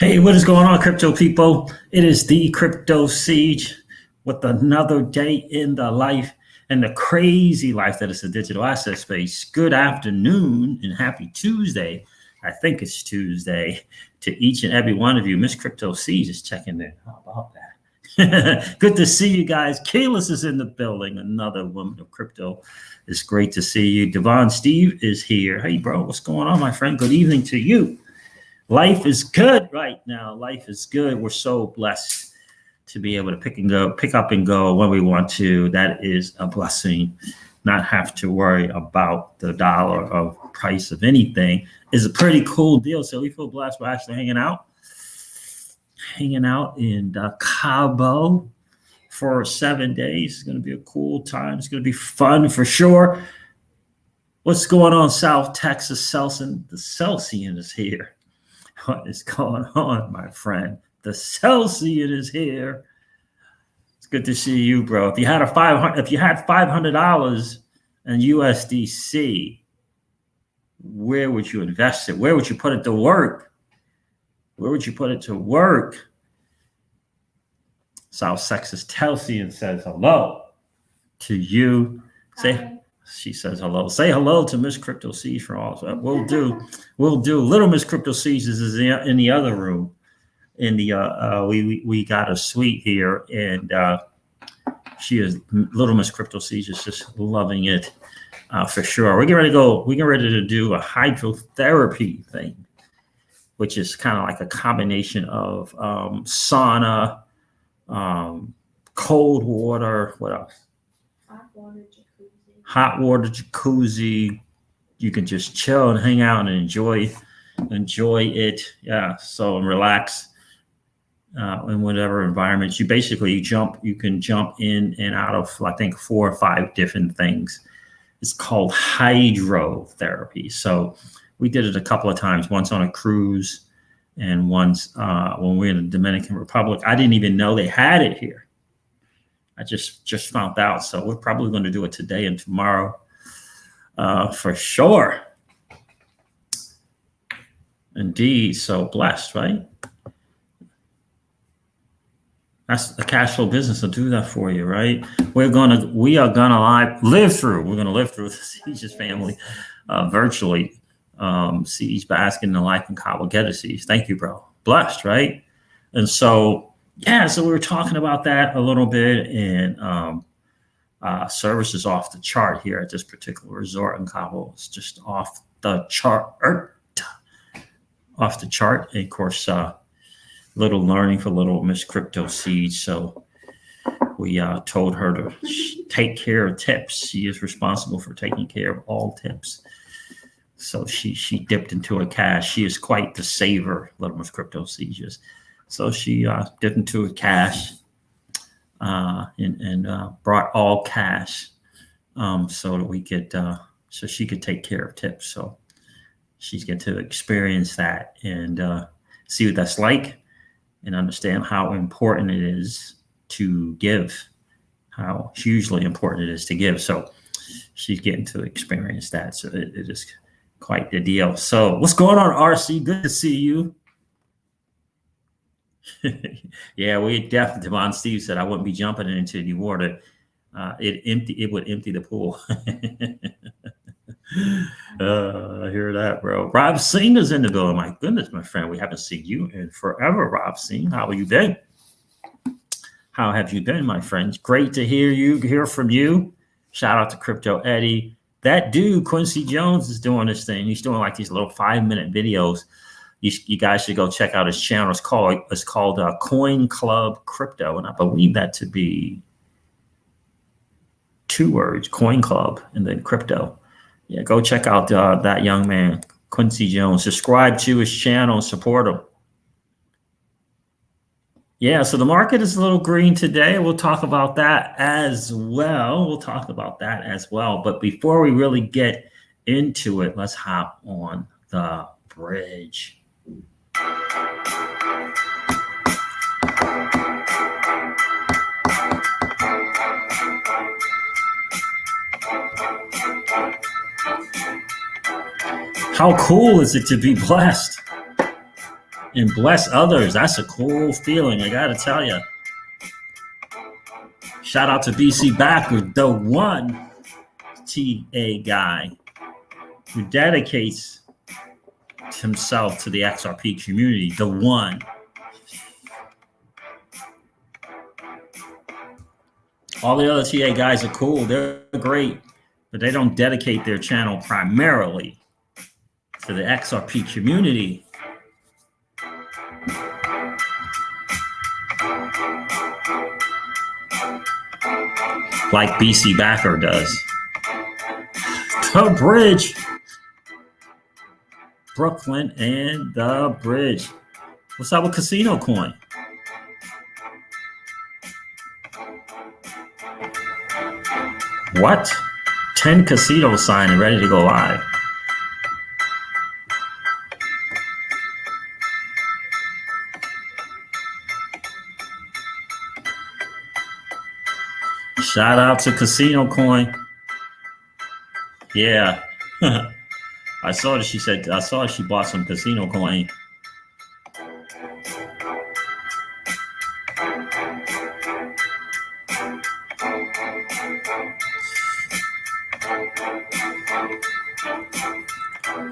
Hey, what is going on, crypto people? It is the Crypto Siege with another day in the life and the crazy life that is the digital asset space. Good afternoon and happy Tuesday. I think it's Tuesday to each and every one of you. Miss Crypto Siege is checking in. How about that? Good to see you guys. Kayla's is in the building. Another woman of crypto. It's great to see you. Devon Steve is here. Hey, bro, what's going on, my friend? Good evening to you. Life is good right now. Life is good. We're so blessed to be able to pick up and go when we want to. That is a blessing. Not have to worry about the dollar of price of anything is a pretty cool deal. So we feel blessed. We're actually hanging out in Cabo for 7 days. It's going to be a cool time. It's going to be fun for sure. What's going on, South Texas? Celsian? The Celsian is here. What is going on, my friend? The Celsian is here. It's good to see you, bro. If you had $500 in USDC, where would you invest it? Where would you put it to work? Where would you put it to work? South Texas Celsian says hello to you. She says hello. Say hello to Miss Crypto Siege for all. We'll do. Little Miss Crypto Siege is in the other room. In the we got a suite here, and she is Little Miss Crypto Siege is just loving it for sure. We're getting ready to go. We're getting ready to do a hydrotherapy thing, which is kind of like a combination of sauna, cold water. What else? Hot water jacuzzi. You can just chill and hang out and enjoy it. Yeah. So and relax in whatever environments. You can jump in and out of, I think, 4 or 5 different things. It's called hydrotherapy. So we did it a couple of times, once on a cruise and once when we were in the Dominican Republic. I didn't even know they had it here. I just found out. So we're probably going to do it today and tomorrow for sure. Indeed. So blessed, right? That's the cash flow business will do that for you, right? We are gonna live through the Siege's family virtually. Siege basking in the life and Cabo Get a Siege. Thank you, bro. Blessed, right? And so so we were talking about that a little bit, and service is off the chart here at this particular resort in Cabo. It's just off the chart. And of course, little learning for little Miss Crypto Siege. So we told her to take care of tips. She is responsible for taking care of all tips. So she dipped into a cash. She is quite the saver, little Miss Crypto Siege is. So she dipped into a cash and brought all cash so that we could so she could take care of tips. So she's get to experience that and see what that's like and understand how important it is to give, how hugely important it is to give. So she's getting to experience that. So it is quite the deal. So what's going on, RC? Good to see you. Yeah, we definitely. Devon Steve said I wouldn't be jumping into the water. It would empty the pool. I hear that, bro. Rob Singh is in the building. My goodness, my friend, we haven't seen you in forever, Rob Singh. How have you been? How have you been, my friends? Great to hear from you. Shout out to Crypto Eddie. That dude, Quincy Jones, is doing this thing. He's doing like these little 5-minute videos. You guys should go check out his channel. It's called Coin Club Crypto, and I believe that to be 2 words: Coin Club and then crypto. Yeah, go check out that young man, Quincy Jones. Subscribe to his channel and support him. Yeah, so the market is a little green today. We'll talk about that as well. But before we really get into it, let's hop on the bridge. How cool is it to be blessed? and bless others. That's a cool feeling, I gotta tell you. Shout out to BC Backer, the one TA guy who dedicates himself to the XRP community, the one. All the other TA guys are cool, they're great, but they don't dedicate their channel primarily to the XRP community. Like BC Backer does. The bridge. Brooklyn and the bridge. What's up with Casino Coin? What? 10 casinos signed and ready to go live. Shout out to Casino Coin. Yeah. I saw that she bought some Casino Coin.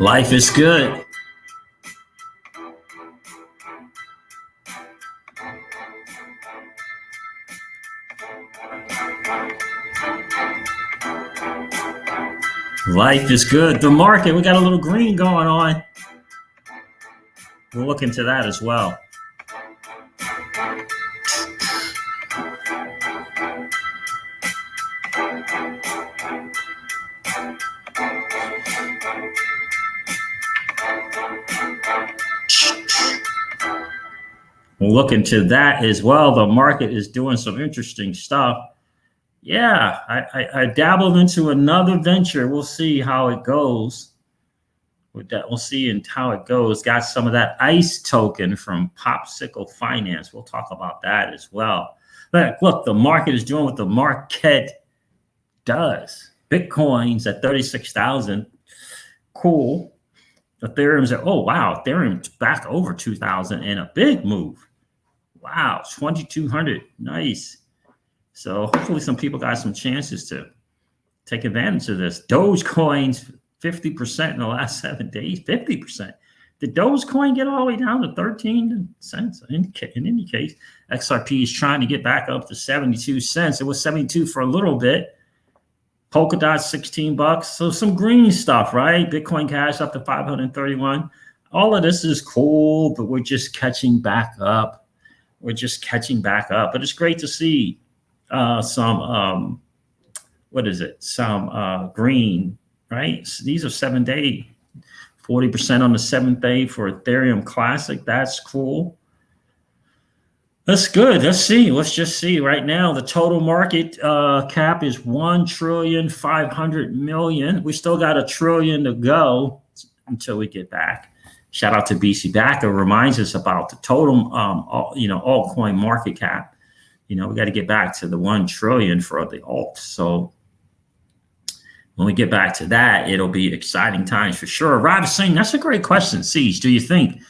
Life is good. Life is good. The market, we got a little green going on. We'll look into that as well. We'll look into that as well. The market is doing some interesting stuff. Yeah, I dabbled into another venture. We'll see how it goes. With that, we'll see how it goes. Got some of that ICE token from Popsicle Finance. We'll talk about that as well. But look, the market is doing what the market does. Bitcoin's at 36,000. Cool. Ethereum's at, oh wow, Ethereum's back over 2,000 and a big move. Wow, 2,200. Nice. So hopefully some people got some chances to take advantage of this. Dogecoin's 50% in the last 7 days, 50%. Did Dogecoin get all the way down to 13 cents? In any case, XRP is trying to get back up to 72 cents. It was 72 for a little bit. Polkadot, 16 bucks. So some green stuff, right? Bitcoin Cash up to 531. All of this is cool, but we're just catching back up. We're just catching back up. But it's great to see some green, right? So these are 7-day, 40% on the 7th day for Ethereum Classic. That's cool. That's good. Let's just see right now. The total market cap is 1,500,000,000,000. We still got $1 trillion to go until we get back. Shout out to BC Backer, reminds us about the total, altcoin market cap. We got to get back to the 1 trillion for the alt. So when we get back to that, it'll be exciting times for sure. Rob is saying, that's a great question. Siege, do you think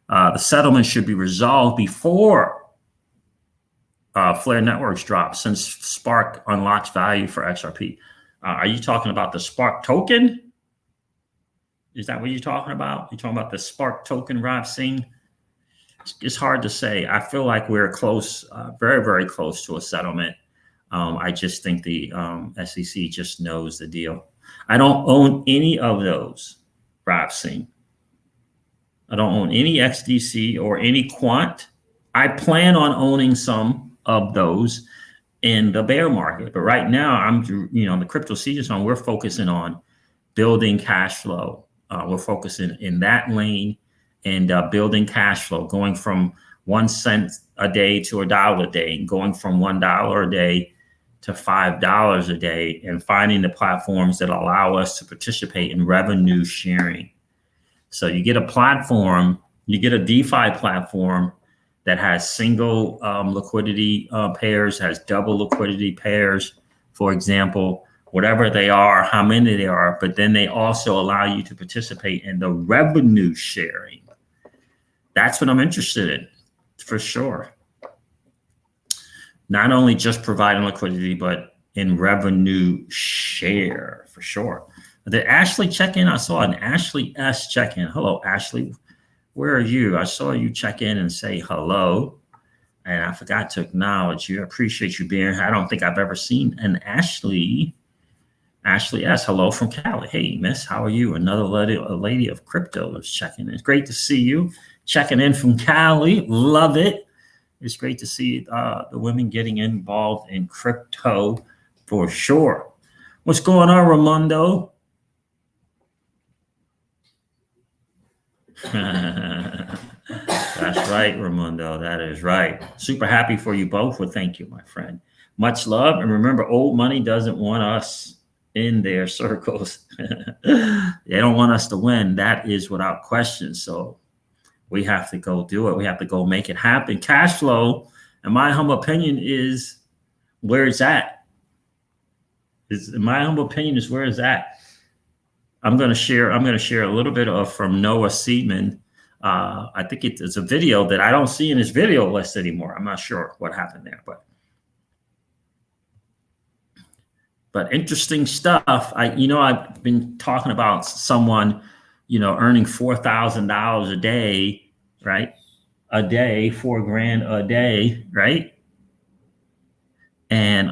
the settlement should be resolved before Flare Networks drop, since Spark unlocks value for XRP? Are you talking about the Spark token? Is that what you're talking about? You're talking about the Spark token, Rob Singh? It's hard to say. I feel like we're close, very, very close to a settlement. I just think the SEC just knows the deal. I don't own any of those, Rob Singh. I don't own any XDC or any Quant. I plan on owning some of those in the bear market. But right now, the crypto season song, we're focusing on building cash flow. We're focusing in that lane and building cash flow, going from 1 cent a day to $1 a day, and going from $1 a day to $5 a day, and finding the platforms that allow us to participate in revenue sharing. So you get a platform, you get a DeFi platform that has single liquidity pairs, has double liquidity pairs, for example, whatever they are, how many they are, but then they also allow you to participate in the revenue sharing. That's what I'm interested in, for sure. Not only just providing liquidity, but in revenue share, for sure. Did Ashley check in? I saw an Ashley S check in. Hello, Ashley. Where are you? I saw you check in and say hello, and I forgot to acknowledge you. I appreciate you being here. I don't think I've ever seen an Ashley S. Hello from Cali. Hey, miss, how are you? Another lady of crypto is checking in. It's great to see you. Checking in from Cali. Love it. It's great to see the women getting involved in crypto for sure. What's going on, Ramondo? That's right, Ramondo. That is right. Super happy for you both. Well, thank you, my friend. Much love. And remember, old money doesn't want us in their circles. They don't want us to win. That is without question. So we have to go do it. We have to go make it happen. Cash flow, in my humble opinion, is where it's at. In my humble opinion, is where it's at. I'm going to share a little bit of from Noah Seedman. I think it's a video that I don't see in his video list anymore. I'm not sure what happened there, but interesting stuff. I've been talking about someone, earning $4,000 a day, right? A day, $4,000 a day, right? And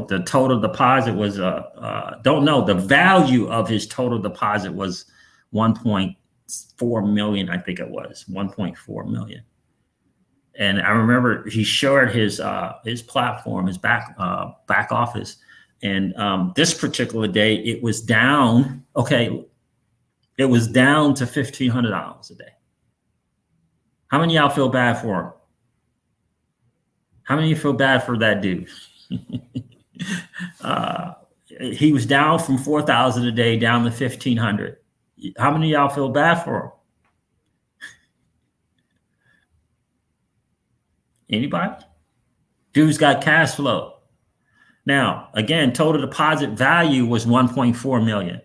the total deposit was don't know. The value of his total deposit was 1.4 million. I think it was 1.4 million. And I remember he shared his platform, his back office. And this particular day, it was down. Okay, it was down to $1,500 a day. How many of y'all feel bad for him? How many of you feel bad for that dude? He was down from 4,000 a day down to 1,500. How many of y'all feel bad for him? Anybody? Dude's got cash flow. Now, again, total deposit value was 1.4 million.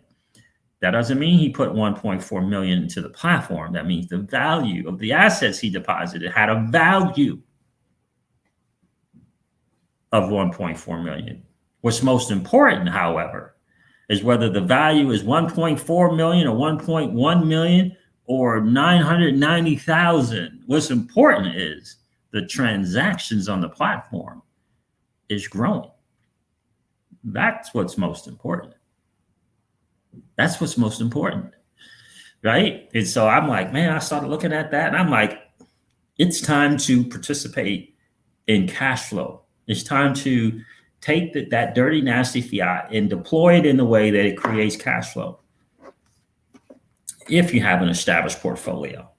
That doesn't mean he put 1.4 million into the platform. That means the value of the assets he deposited had a value of 1.4 million. What's most important, however, is whether the value is 1.4 million or 1.1 million or 990,000. What's important is the transactions on the platform is growing. That's what's most important. That's what's most important, right? And so I'm like, man, I started looking at that and I'm like, it's time to participate in cash flow. It's time to take that dirty, nasty fiat and deploy it in the way that it creates cash flow. If you have an established portfolio,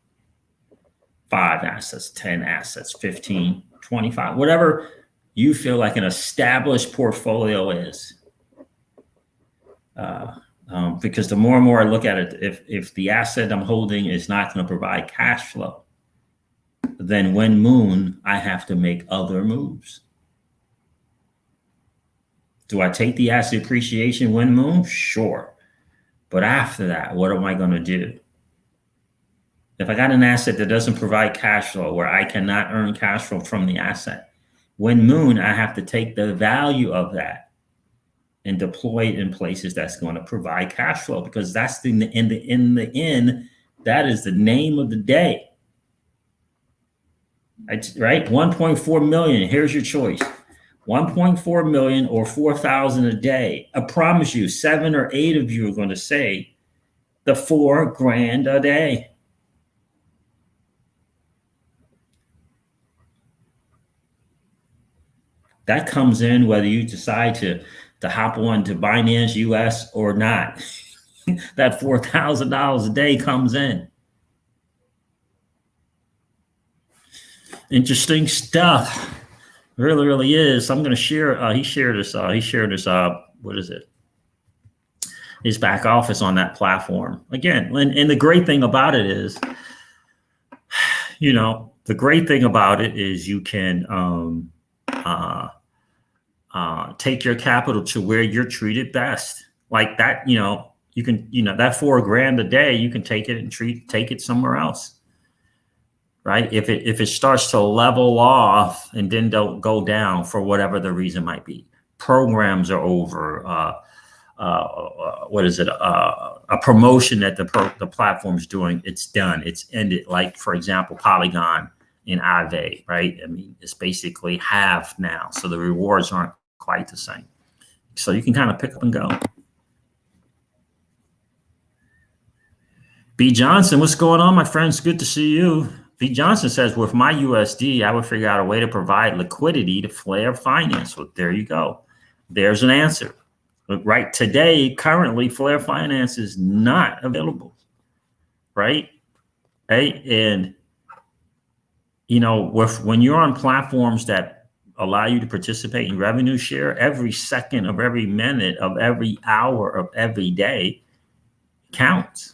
5 assets, 10 assets, 15, 25, whatever you feel like an established portfolio is. Because the more and more I look at it, if the asset I'm holding is not going to provide cash flow, then when moon, I have to make other moves. Do I take the asset appreciation when moon? Sure. But after that, what am I going to do? If I got an asset that doesn't provide cash flow, where I cannot earn cash flow from the asset, when moon, I have to take the value of that and deploy it in places that's going to provide cash flow, because that's in the end, that is the name of the day. Right? 1.4 million. Here's your choice. 1.4 million or 4,000 a day. I promise you, 7 or 8 of you are going to say the $4,000 a day. That comes in whether you decide to hop on to Binance US or not. That $4,000 a day comes in. Interesting stuff. Really, really is. I'm going to share. He shared his. What is it? His back office on that platform again. And the great thing about it is, the great thing about it is you can take your capital to where you're treated best. Like that, You can, that $4,000 a day, you can take it and take it somewhere else, right? If it starts to level off and then don't go down for whatever the reason might be, programs are over. What is it? A promotion that the platform's doing, it's done, it's ended. Like, for example, Polygon in Aave, right? I mean, it's basically half now, so the rewards aren't quite the same. So you can kind of pick up and go. B. Johnson, what's going on, my friends? Good to see you. B. Johnson says, with my USD, I would figure out a way to provide liquidity to Flare Finance. Well, there you go. There's an answer. But right today, currently, Flare Finance is not available, right? Hey, and when you're on platforms that allow you to participate in revenue share, every second of every minute of every hour of every day counts.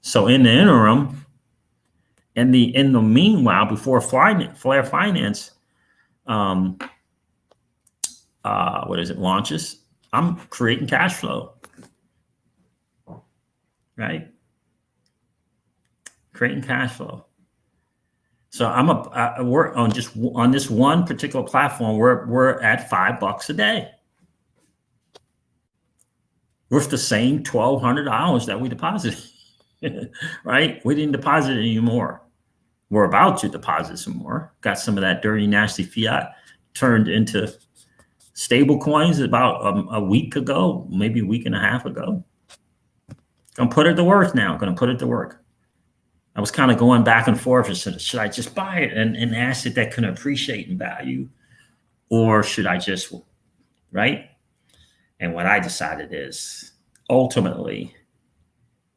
So in the interim, in the meanwhile, before Flare Finance, launches, I'm creating cash flow, right? Creating cash flow. So we're on this one particular platform. We're at $5 a day with the same $1,200 that we deposited. Right? We didn't deposit any more. We're about to deposit some more. Got some of that dirty, nasty fiat turned into stable coins about a week ago, maybe a week and a half ago. Gonna put it to work now. Gonna put it to work. I was kind of going back and forth. Should I just buy it and asset that can appreciate in value, or should I just, right? And what I decided is ultimately,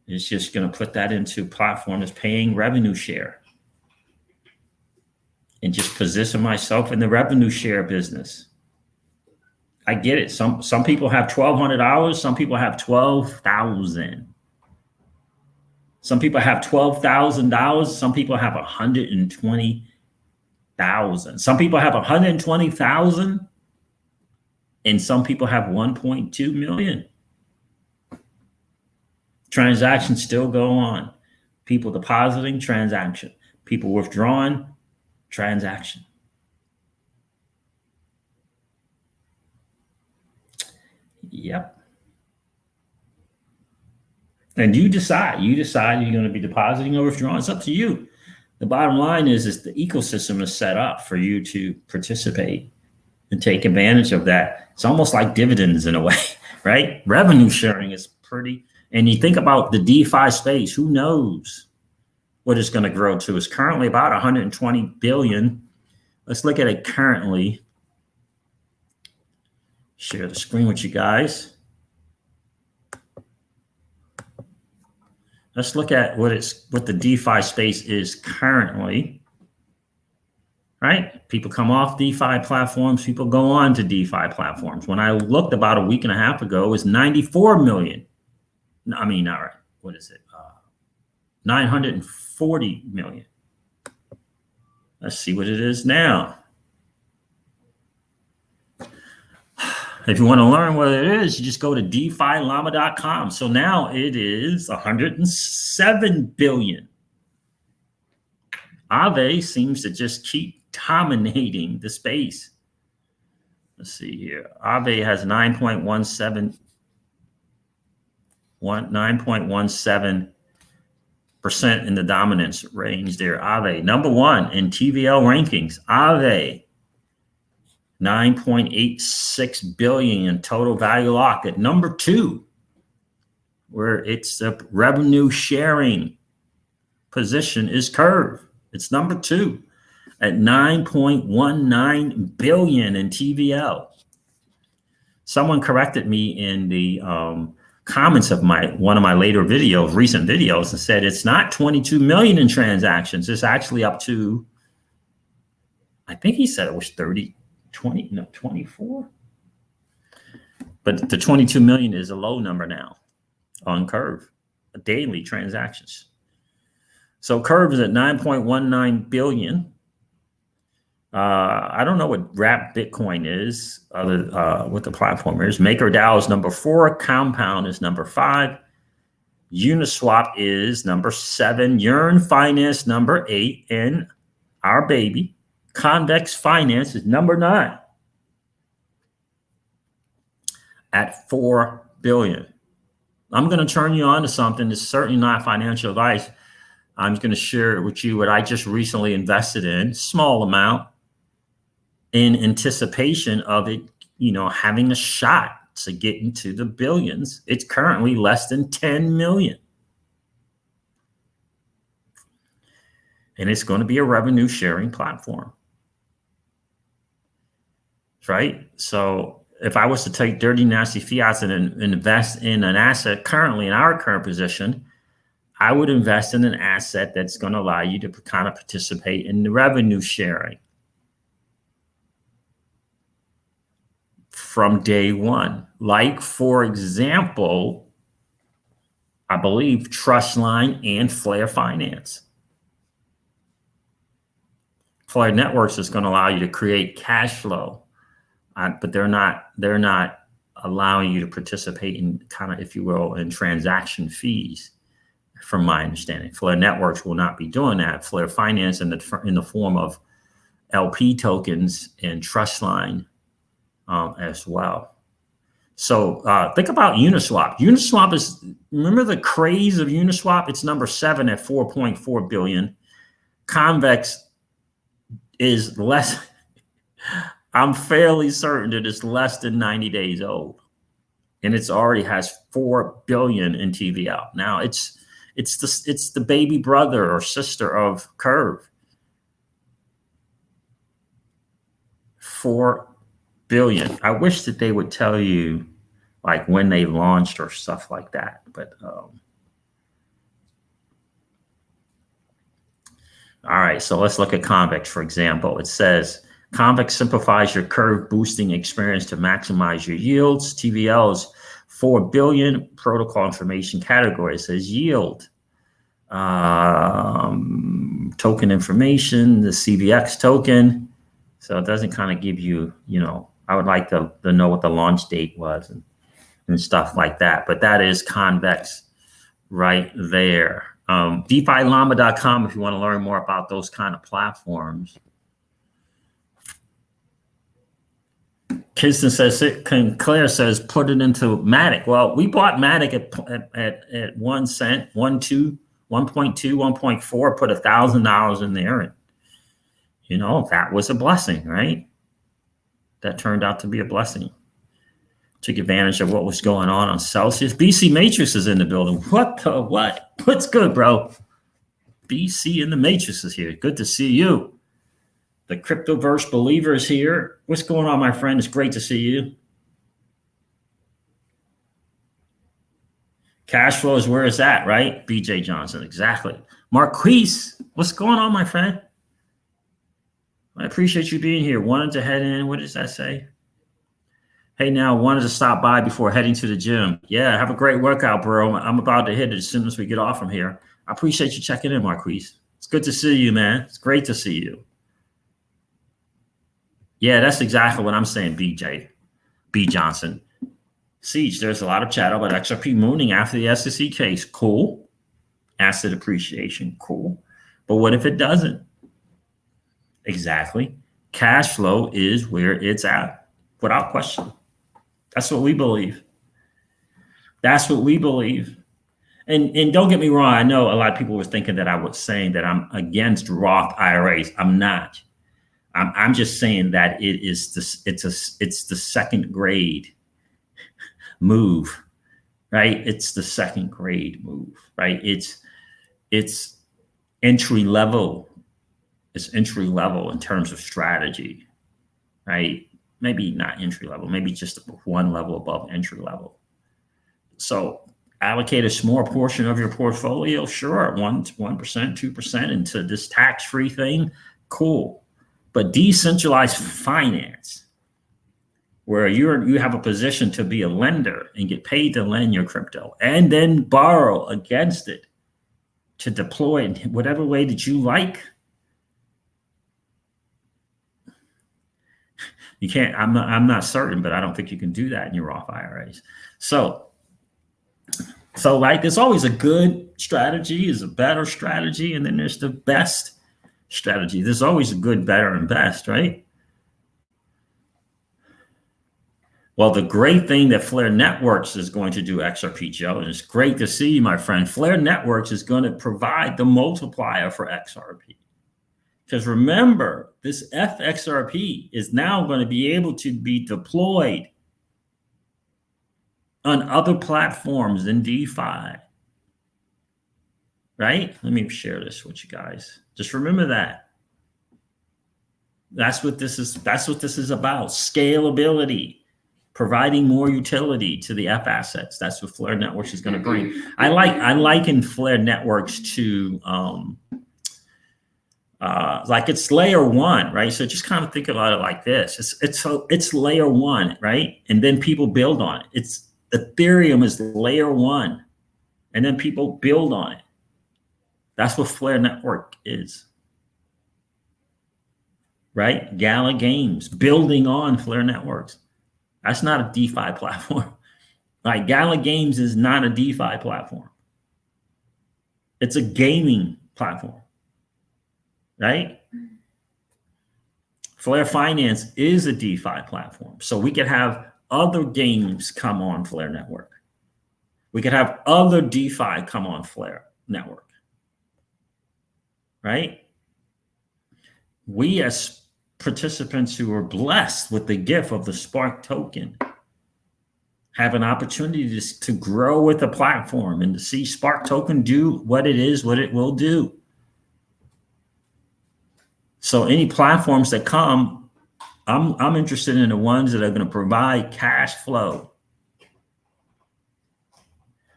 it's just going to put that into platform that's paying revenue share and just position myself in the revenue share business. I get it. Some people have $1,200. Some people have $12,000. Some people have $12,000. Some people have $120,000. Some people have $120,000, and some people have 1.2 million. Transactions still go on. People depositing, transaction. People withdrawing, transaction. Yep. And you decide you're going to be depositing or withdrawing. It's up to you. The bottom line is the ecosystem is set up for you to participate and take advantage of that. It's almost like dividends in a way, right? Revenue sharing is pretty. And you think about the DeFi space, who knows what it's going to grow to? It's currently about 120 billion. Let's look at it currently. Share the screen with you guys. Let's look at what the DeFi space is currently. Right? People come off DeFi platforms, people go on to DeFi platforms. When I looked about a week and a half ago, it was 94 million. I mean, all right, what is it? 940 million. Let's see what it is now. If you want to learn what it is, you just go to DeFiLlama.com. So now it is 107 billion. Aave seems to just keep dominating the space. Let's see here. Aave has 9.17% in the dominance range there. Aave, number one in TVL rankings. Aave, 9.86 billion in total value lock. At number two, where it's the revenue sharing position, is Curve. It's number two at 9.19 billion in TVL. Someone corrected me in the comments of one of my later videos, recent videos, and said it's not 22 million in transactions. It's actually up to, I think he said it was 24. But the 22 million is a low number now on Curve, daily transactions. So Curve is at 9.19 billion. I don't know what Wrap Bitcoin is, what the platform is. MakerDAO is number 4. Compound is number 5. Uniswap is number 7. Yearn Finance number 8. And our baby, Convex Finance, is number 9 at $4 billion. I'm going to turn you on to something that's certainly not financial advice. I'm going to share with you what I just recently invested in, small amount, in anticipation of it, having a shot to get into the billions. It's currently less than 10 million. And it's going to be a revenue sharing platform. Right? So if I was to take dirty, nasty fiats and invest in an asset currently in our current position, I would invest in an asset that's going to allow you to kind of participate in the revenue sharing from day one. Like, for example, I believe Trustline and Flare Finance. Flare Networks is going to allow you to create cash flow, but they're not allowing you to participate in kind of, if you will, in transaction fees. From my understanding, Flare Networks will not be doing that. Flare Finance in the form of LP tokens and Trustline as well. So think about Uniswap. Uniswap is, remember the craze of Uniswap? It's number 7 at 4.4 billion. Convex is less. I'm fairly certain that it's less than 90 days old, and it's already has 4 billion in TVL. Now it's the baby brother or sister of Curve. 4 billion. I wish that they would tell you like when they launched or stuff like that. But all right, so let's look at Convex, for example. It says Convex simplifies your curve boosting experience to maximize your yields. TVL is 4 billion. Protocol information category, it says yield. Token information, the CVX token. So it doesn't kind of give you, I would like to know what the launch date was and stuff like that. But that is Convex right there. DeFiLlama.com if you want to learn more about those kind of platforms. Kirsten says, Claire says, put it into Matic. Well, we bought Matic at 1 cent, 1.2, 1.4, put $1,000 in there. And, that was a blessing, right? That turned out to be a blessing. Took advantage of what was going on Celsius. BC Matrix is in the building. What? What's good, bro? BC in the Matrix is here. Good to see you. The Cryptoverse believer is here. What's going on, my friend? It's great to see you. Cash flow is where it's at, right? BJ Johnson, exactly. Marquise, what's going on, my friend? I appreciate you being here. Wanted to head in. What does that say? Hey, now, wanted to stop by before heading to the gym. Yeah, have a great workout, bro. I'm about to hit it as soon as we get off from here. I appreciate you checking in, Marquise. It's good to see you, man. It's great to see you. Yeah, that's exactly what I'm saying, BJ. B. Johnson. Siege, there's a lot of chat about XRP mooning after the SEC case. Cool. Asset appreciation. Cool. But what if it doesn't? Exactly. Cash flow is where it's at, without question. That's what we believe. That's what we believe. And don't get me wrong. I know a lot of people were thinking that I was saying that I'm against Roth IRAs. I'm not. I'm just saying that it's the second grade move, right? It's the second grade move, right? It's entry level. It's entry level in terms of strategy, right? Maybe not entry level, maybe just one level above entry level. So allocate a small portion of your portfolio, sure, 1%, 2% into this tax-free thing, cool. But decentralized finance, where you have a position to be a lender and get paid to lend your crypto and then borrow against it to deploy in whatever way that you like. You can't, I'm not certain, but I don't think you can do that in your Roth IRAs. So So like there's always a good strategy, is a better strategy, and then there's the best strategy. There's always a good, better, and best, right? Well, the great thing that Flare Networks is going to do, XRP Joe, and it's great to see you, my friend. Flare Networks is going to provide the multiplier for XRP. Because remember, this FXRP is now going to be able to be deployed on other platforms in DeFi. Right? Let me share this with you guys. Just remember that. That's what this is about. Scalability. Providing more utility to the F assets. That's what Flare Networks is going to bring. I liken Flare Networks to like it's layer one, right? So just kind of think about it like this. It's layer one, right? And then people build on it. It's Ethereum is layer one, and then people build on it. That's what Flare Network is. Right? Gala Games building on Flare Networks. That's not a DeFi platform. Like Gala Games is not a DeFi platform. It's a gaming platform, right? Flare Finance is a DeFi platform. So we could have other games come on Flare Network. We could have other DeFi come on Flare Network, right? We as participants who are blessed with the gift of the Spark token have an opportunity to grow with the platform and to see Spark token do what it is, what it will do. So any platforms that come, I'm interested in the ones that are going to provide cash flow.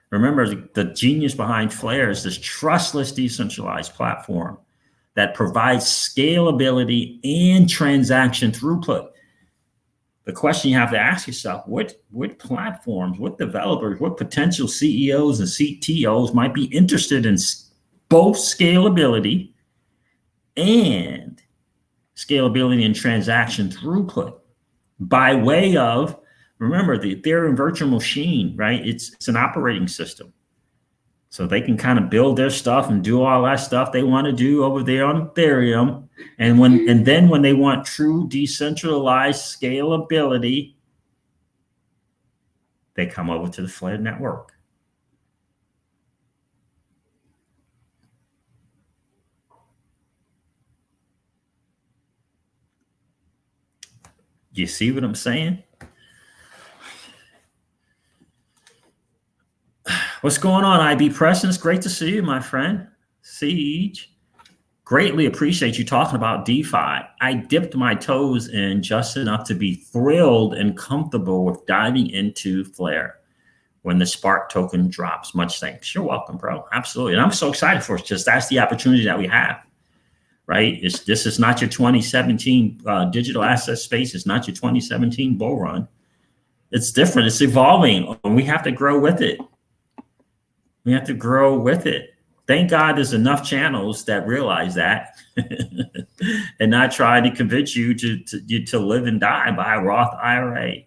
Remember, the genius behind Flare is this trustless, decentralized platform that provides scalability and transaction throughput. The question you have to ask yourself, what platforms, what developers, what potential CEOs and CTOs might be interested in both scalability and transaction throughput by way of, remember, the Ethereum virtual machine, right? It's an operating system. So they can kind of build their stuff and do all that stuff they want to do over there on Ethereum. And then when they want true decentralized scalability, they come over to the Flare network. You see what I'm saying? What's going on, IB Presence? Great to see you, my friend. Siege. Greatly appreciate you talking about DeFi. I dipped my toes in just enough to be thrilled and comfortable with diving into Flare when the Spark token drops. Much thanks. You're welcome, bro. Absolutely. And I'm so excited for it. Just that's the opportunity that we have, right? This is not your 2017 digital asset space. It's not your 2017 bull run. It's different. It's evolving. And we have to grow with it. We have to grow with it. Thank God there's enough channels that realize that and not try to convince you to live and die by a Roth IRA.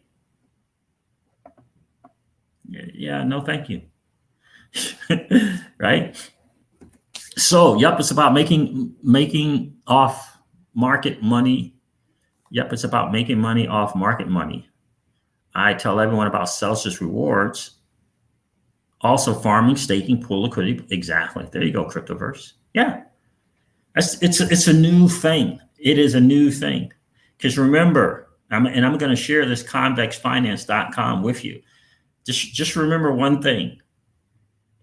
Yeah, no, thank you. Right? So, yep, it's about making off market money. Yep, it's about making money off market money. I tell everyone about Celsius Rewards. Also farming, staking, pool liquidity. Exactly. There you go, Cryptoverse. Yeah. It's a new thing. It is a new thing. Because remember, I'm going to share this convexfinance.com with you. Just remember one thing.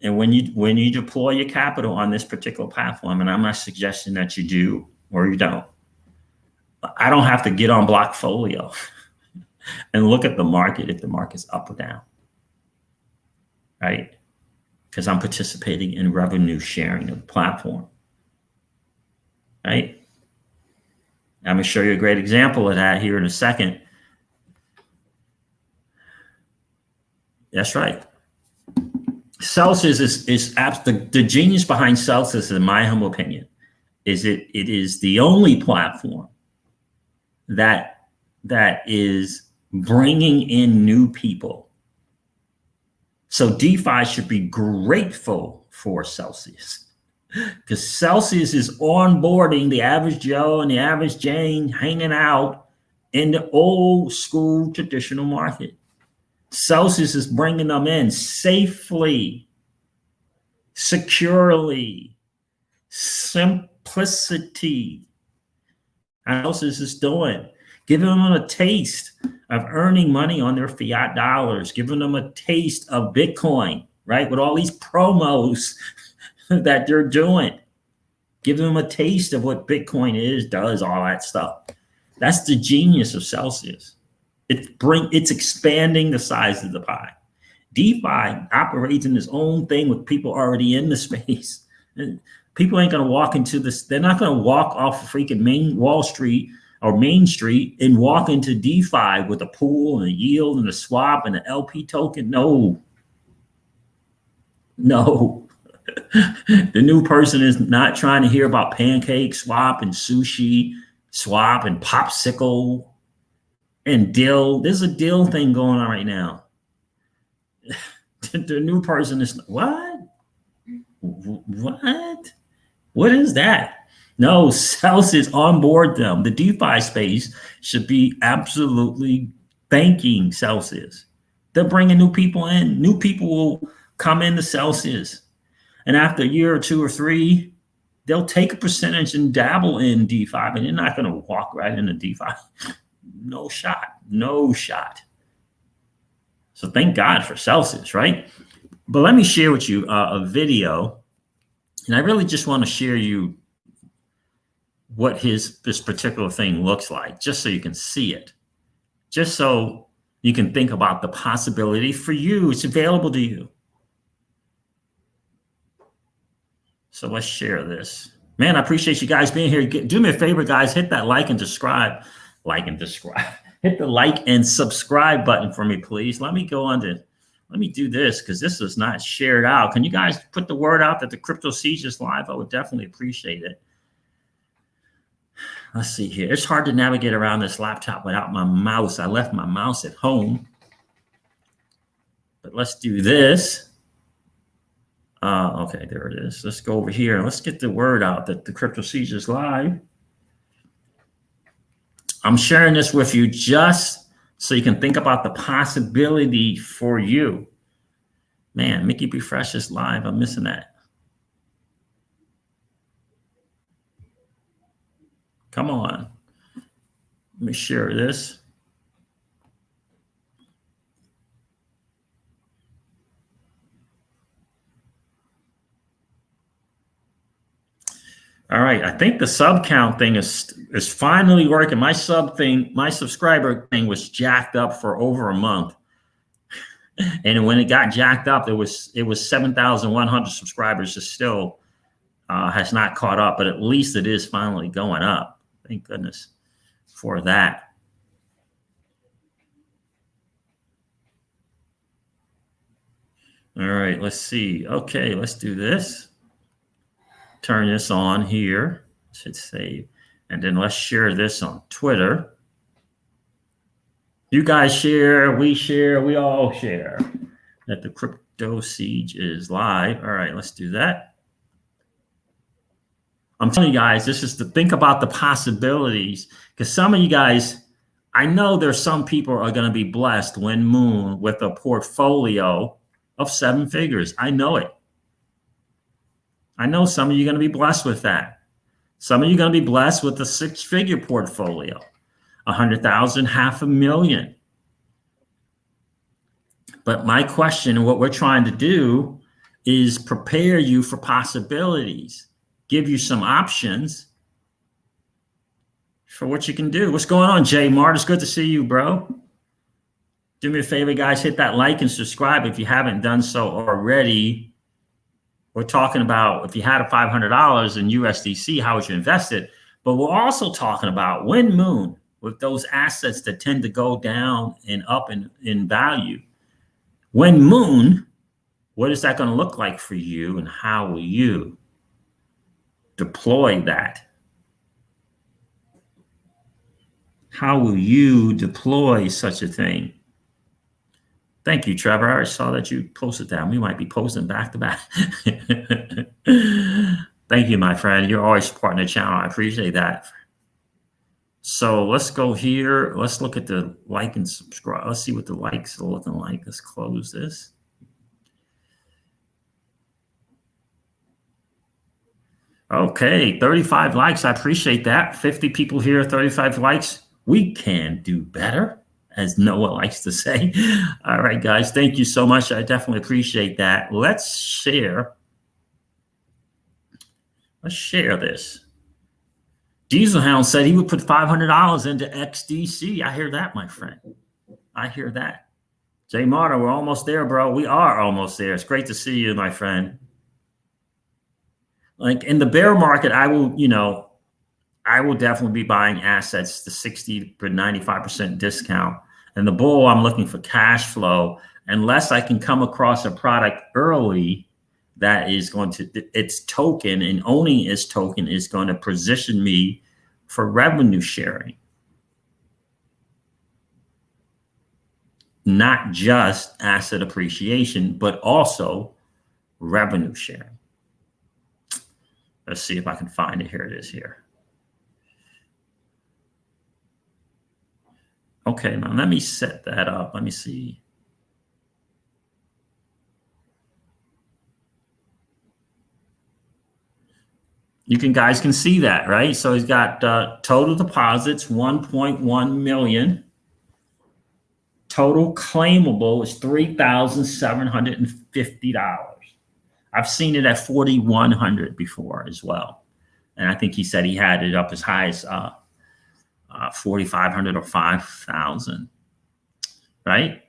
And when you deploy your capital on this particular platform, and I'm not suggesting that you do or you don't, I don't have to get on Blockfolio and look at the market if the market's up or down. Right? Because I'm participating in revenue sharing of the platform. Right? I'm going to show you a great example of that here in a second. That's right. Celsius is the genius behind Celsius, in my humble opinion, is it is the only platform that is bringing in new people. So DeFi should be grateful for Celsius, because Celsius is onboarding the average Joe and the average Jane hanging out in the old school traditional market. Celsius is bringing them in safely, securely, simplicity. How else is this doing? Giving them a taste of earning money on their fiat dollars, giving them a taste of Bitcoin, right? With all these promos that they're doing, giving them a taste of what Bitcoin is, does, all that stuff. That's the genius of Celsius. It's expanding the size of the pie. DeFi operates in its own thing with people already in the space. People ain't gonna walk into this. They're not gonna walk off freaking Wall Street or Main Street and walk into DeFi with a pool and a yield and a swap and an LP token. No. The new person is not trying to hear about Pancake Swap and Sushi Swap and Popsicle and Dill. There's a Dill thing going on right now. The new person is, what? What is that? No, Celsius onboard them. The DeFi space should be absolutely thanking Celsius. They're bringing new people in. New people will come into Celsius. And after a year or two or three, they'll take a percentage and dabble in DeFi, but they're not going to walk right into DeFi. No shot. So thank God for Celsius, right? But let me share with you a video. And I really just want to share you what this particular thing looks like, just so you can see it, just so you can think about the possibility for you. It's available to you. So let's share this. Man, I appreciate you guys being here. Do me a favor, guys. Hit that like and subscribe. Hit the like and subscribe button for me, please. Let me do this, because this is not shared out. Can you guys put the word out that the Crypto Siege is live? I would definitely appreciate it. Let's see here. It's hard to navigate around this laptop without my mouse. I left my mouse at home. But let's do this. Okay, there it is. Let's go over here. Let's get the word out that the Crypto Siege is live. I'm sharing this with you just so you can think about the possibility for you. Man, Mickey Be Fresh is live. I'm missing that. Come on. Let me share this. All right, I think the sub count thing is finally working. My subscriber thing was jacked up for over a month. And when it got jacked up, it was 7,100 subscribers. It still has not caught up, but at least it is finally going up. Thank goodness for that. All right, let's see. Okay, let's do this. Turn this on here. Hit save. And then let's share this on Twitter. You guys share, we all share that the Crypto Siege is live. All right, let's do that. I'm telling you guys, this is to think about the possibilities, because some of you guys, I know there's some people are going to be blessed when Moon with a portfolio of 7 figures. I know it. I know some of you are going to be blessed with that. Some of you are going to be blessed with a 6-figure portfolio, 100,000, $500,000. But my question and what we're trying to do is prepare you for possibilities, give you some options for what you can do. What's going on, Jay Mart? It's good to see you, bro. Do me a favor, guys, hit that like and subscribe if you haven't done so already. We're talking about if you had a $500 in USDC, how would you invest it? But we're also talking about when Moon, with those assets that tend to go down and up in value. When Moon, what is that going to look like for you, and how will you deploy that? How will you deploy such a thing? Thank you, Trevor. I already saw that you posted that. We might be posting back to back. Thank you, my friend. You're always supporting the channel. I appreciate that. So let's go here. Let's look at the like and subscribe. Let's see what the likes are looking like. Let's close this. Okay, 35 likes. I appreciate that. 50 people here, 35 likes. We can do better, as Noah likes to say. All right, guys, thank you so much. I definitely appreciate that. Let's share. Let's share this. Dieselhound said he would put $500 into XDC. I hear that, my friend. I hear that. Jay Martin, we're almost there, bro. We are almost there. It's great to see you, my friend. Like in the bear market, I will definitely be buying assets to 60 to 95% discount. And the bull, I'm looking for cash flow. Unless I can come across a product early that is going to, its token and owning its token is going to position me for revenue sharing. Not just asset appreciation, but also revenue sharing. Let's see if I can find it. Here it is here. Okay, now let me set that up. Let me see. You guys can see that, right? So he's got total deposits, 1.1 million. Total claimable is $3,750. I've seen it at 4,100 before as well. And I think he said he had it up as high as 4,500 or 5,000, right?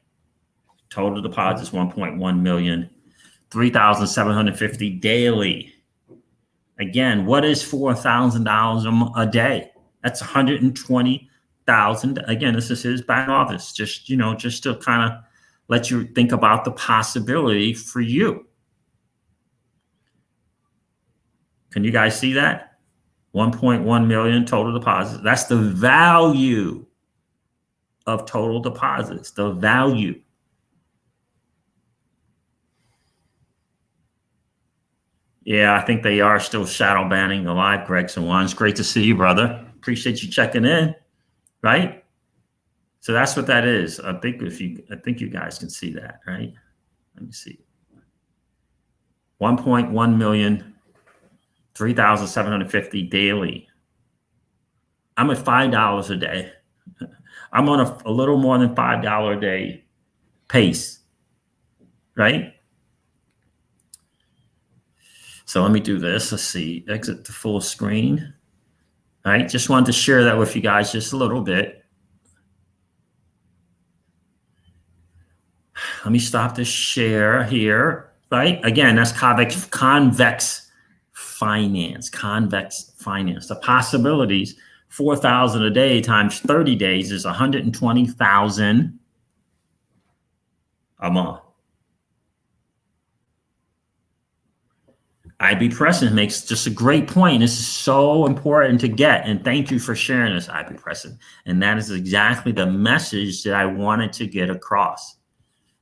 Total deposits, 1.1 million, 3,750 daily. Again, what is $4,000 a day? That's 120,000. Again, this is his back office. Just to kind of let you think about the possibility for you. Can you guys see that? 1.1 million total deposits. That's the value of total deposits, the value. Yeah, I think they are still shadow banning alive, Gregson One. It's great to see you, brother. Appreciate you checking in, right? So that's what that is. I think you guys can see that, right? Let me see. 1.1 million, 3,750 daily. I'm at $5 a day. I'm on a little more than $5 a day pace, right? So let me do this. Let's see, exit the full screen. All right, just wanted to share that with you guys just a little bit. Let me stop this share here, right? Again, that's Convex Finance, Convex Finance. The possibilities, 4,000 a day times 30 days is 120,000 a month. IB Preston makes just a great point. This is so important to get. And thank you for sharing this, IB Preston. And that is exactly the message that I wanted to get across.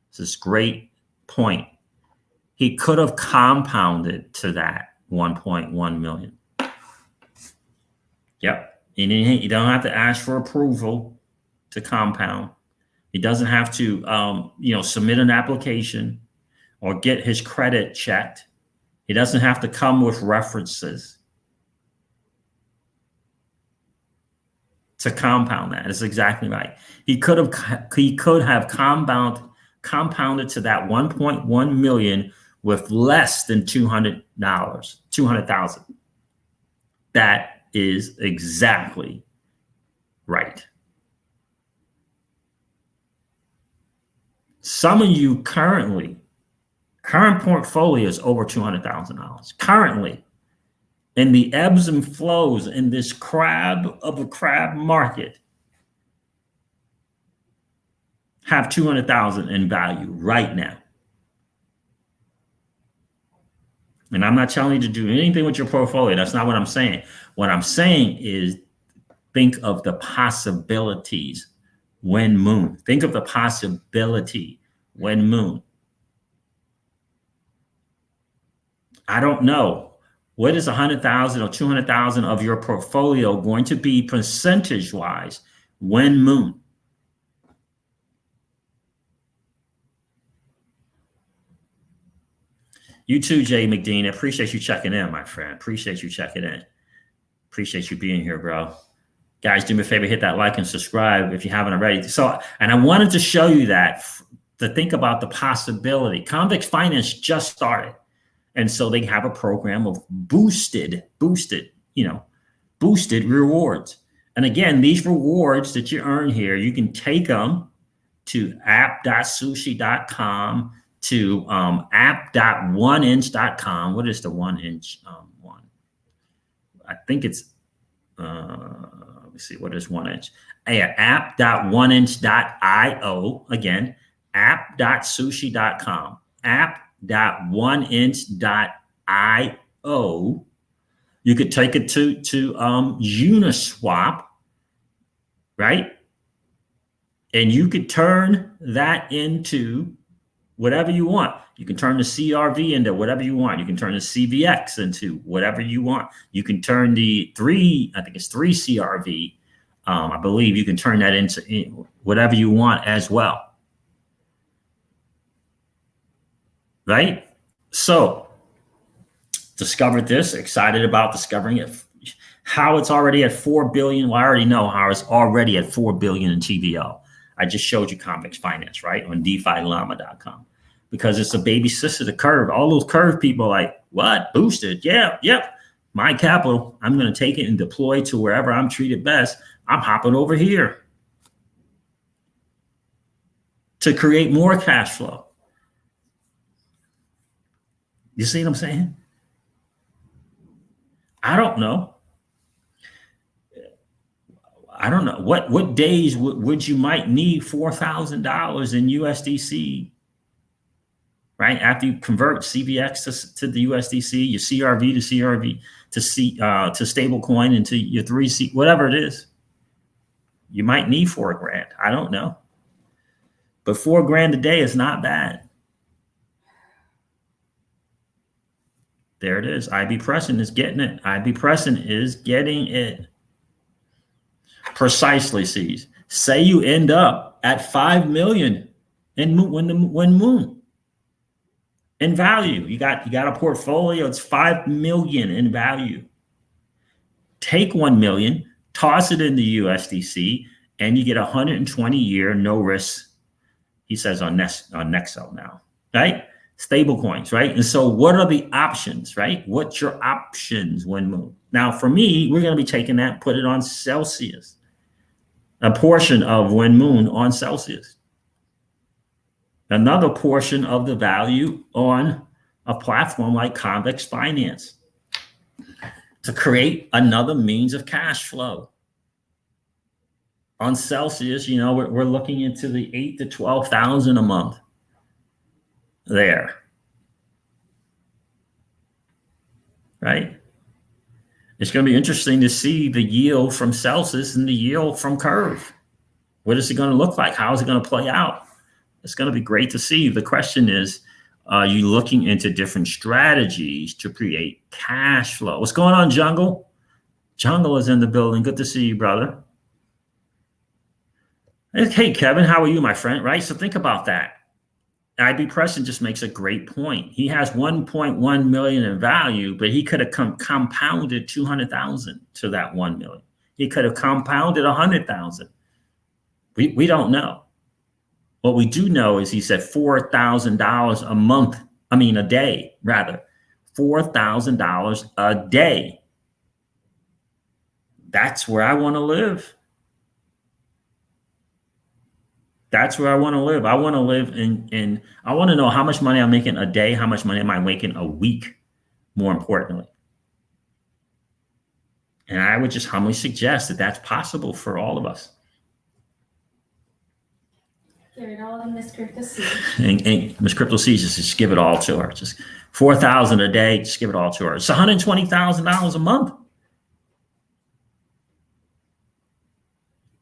This is a great point. He could have compounded to that 1.1 million. Yep. You don't have to ask for approval to compound. He doesn't have to submit an application or get his credit checked. He doesn't have to come with references to compound that. That's exactly right. He could have compounded to that 1.1 million with less than $200,000. That is exactly right. Some of you current portfolio is over $200,000 currently. And the ebbs and flows in this crab market have 200,000 in value right now. And I'm not telling you to do anything with your portfolio. That's not what I'm saying. What I'm saying is think of the possibilities when moon. Think of the possibility When Moon. I don't know. What is 100,000 or 200,000 of your portfolio going to be percentage-wise when Moon? You too, Jay McDean. I appreciate you checking in, my friend. Appreciate you checking in. Appreciate you being here, bro. Guys, do me a favor, hit that like and subscribe if you haven't already. So, and I wanted to show you that, to think about the possibility. Convex Finance just started. And so they have a program of boosted rewards. And again, these rewards that you earn here, you can take them to app.sushi.com, to app.oneinch.com. What is the 1inch one? I think it's, let me see, what is 1inch? App.oneinch.io. Again, app.sushi.com, app.oneinch.io. You could take it to Uniswap, right? And you could turn that into whatever you want. You can turn the CRV into whatever you want. You can turn the CVX into whatever you want. You can turn the three CRV, I believe you can turn that into whatever you want as well. Right? So, discovered this, excited about discovering it. How it's already at 4 billion. Well, I already know how it's already at 4 billion in TVL. I just showed you Convex Finance, right? On DeFiLlama.com. Because it's a baby sister to Curve. All those Curve people are like, what? Boosted? Yeah, yep. My capital, I'm going to take it and deploy to wherever I'm treated best. I'm hopping over here to create more cash flow. You see what I'm saying? I don't know. What days would you might need $4,000 in USDC, right? After you convert CVX to the USDC, your CRV to CRV to stable coin into your 3C, whatever it is, you might need $4,000. I don't know. But $4,000 a day is not bad. There it is. IB Preston is getting it. IB Preston is getting it. Precisely, sees. Say you end up at 5 million when Moon in value. You got a portfolio. It's 5 million in value. Take 1 million, toss it into USDC, and you get 120-year no risk. He says on Nexo now, right? Stable coins, right? And so what are the options, right? What's your options when Moon? Now, for me, we're going to be taking that, put it on Celsius, a portion of when Moon on Celsius, another portion of the value on a platform like Convex Finance to create another means of cash flow. On Celsius, we're looking into the 8,000 to 12,000 a month. There, right? It's going to be interesting to see the yield from Celsius and the yield from Curve. What is it going to look like? How is it going to play out? It's going to be great to see. The question is, are you looking into different strategies to create cash flow? What's going on, Jungle? Jungle is in the building. Good to see you, brother. Hey, Kevin, how are you, my friend? Right? So think about that. IB Preston just makes a great point. He has 1.1 million in value, but he could have compounded 200,000 to that 1 million. He could have compounded 100,000. We don't know. What we do know is he said $4,000 a month. I mean, a day, rather. $4,000 a day. That's where I want to live. That's where I want to live. I want to live in I want to know how much money I'm making a day, how much money am I making a week, more importantly. And I would just humbly suggest that that's possible for all of us. Give it all to Miss Crypto C. And Miss Crypto C, just give it all to her. Just $4,000 a day, just give it all to her. It's $120,000 a month.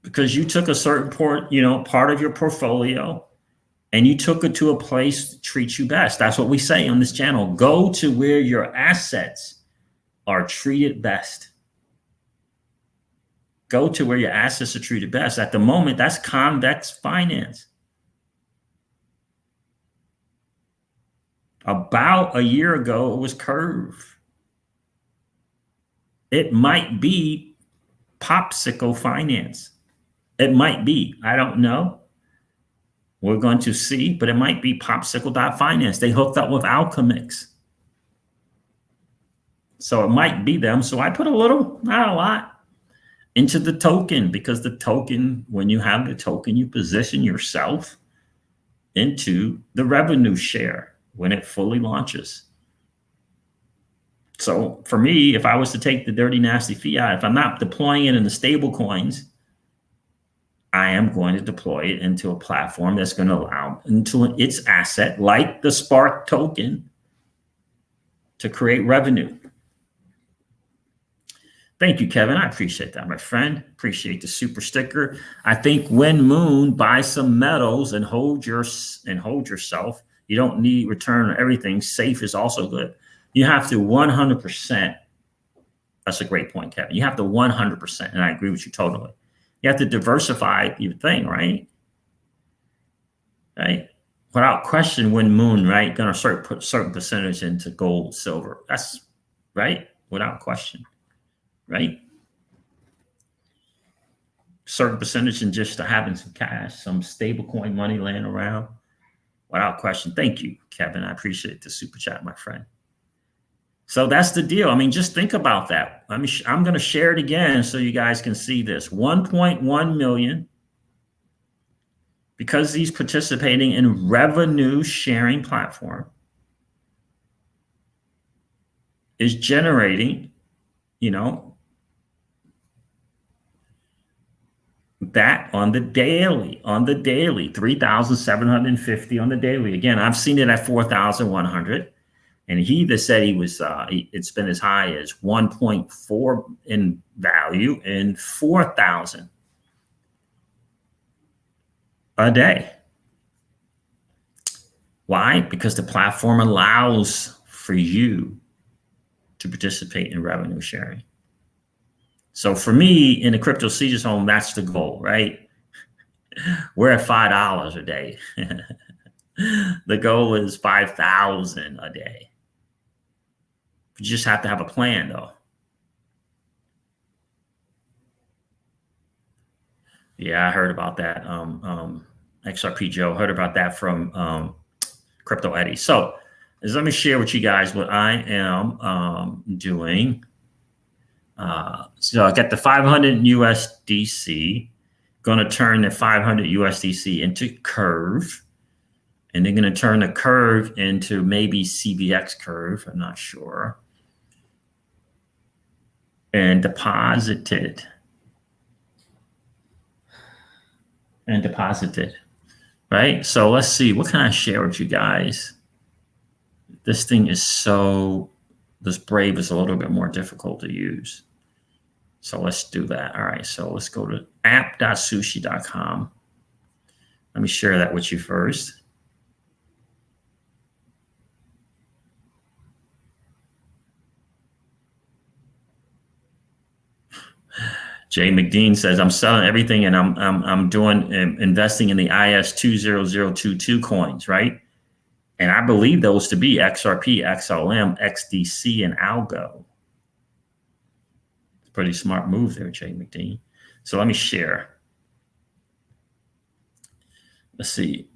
Because you took a certain part of your portfolio and you took it to a place to treat you best. That's what we say on this channel. Go to where your assets are treated best. Go to where your assets are treated best. At the moment, that's Convex Finance. About a year ago, it was Curve. It might be Popsicle Finance. It might be. I don't know. We're going to see, but it might be Popsicle.finance. They hooked up with Alchemix. So it might be them. So I put a little, not a lot, into the token, because the token, when you have the token, you position yourself into the revenue share when it fully launches. So for me, if I was to take the dirty, nasty fiat, if I'm not deploying it in the stable coins, I am going to deploy it into a platform that's going to allow into its asset, like the Spark token, to create revenue. Thank you, Kevin. I appreciate that, my friend. Appreciate the super sticker. I think when Moon, buy some metals and hold yourself. You don't need return on everything. Safe is also good. You have to 100%. That's a great point, Kevin. You have to 100%, and I agree with you totally. You have to diversify your thing, right? Right? Without question, when Moon, right, going to put a certain percentage into gold, silver. That's right, without question, right? Certain percentage in just having some cash, some stable coin money laying around, without question. Thank you, Kevin. I appreciate the super chat, my friend. So that's the deal. I mean, just think about that. I'm going to share it again so you guys can see this. 1.1 million, because he's participating in revenue sharing platform, is generating, that on the daily, 3,750 on the daily. Again, I've seen it at 4,100. And he just said he was, it's been as high as 1.4 in value and 4,000 a day. Why? Because the platform allows for you to participate in revenue sharing. So for me, in the Crypto Sieges home, that's the goal, right? We're at $5 a day. The goal is 5,000 a day. You just have to have a plan, though. Yeah, I heard about that. XRP Joe heard about that from Crypto Eddie. So let me share with you guys what I am doing. So I got the 500 USDC, going to turn the 500 USDC into Curve. And they're going to turn the Curve into maybe CBX Curve. I'm not sure. And deposited. Right? So let's see. What can I share with you guys? This thing is this Brave is a little bit more difficult to use. So let's do that. All right. So let's go to app.sushi.com. Let me share that with you first. Jay McDean says, I'm selling everything and I'm doing investing in the IS20022 coins, right? And I believe those to be XRP, XLM, XDC, and Algo. It's a pretty smart move there, Jay McDean. So let me share. Let's see.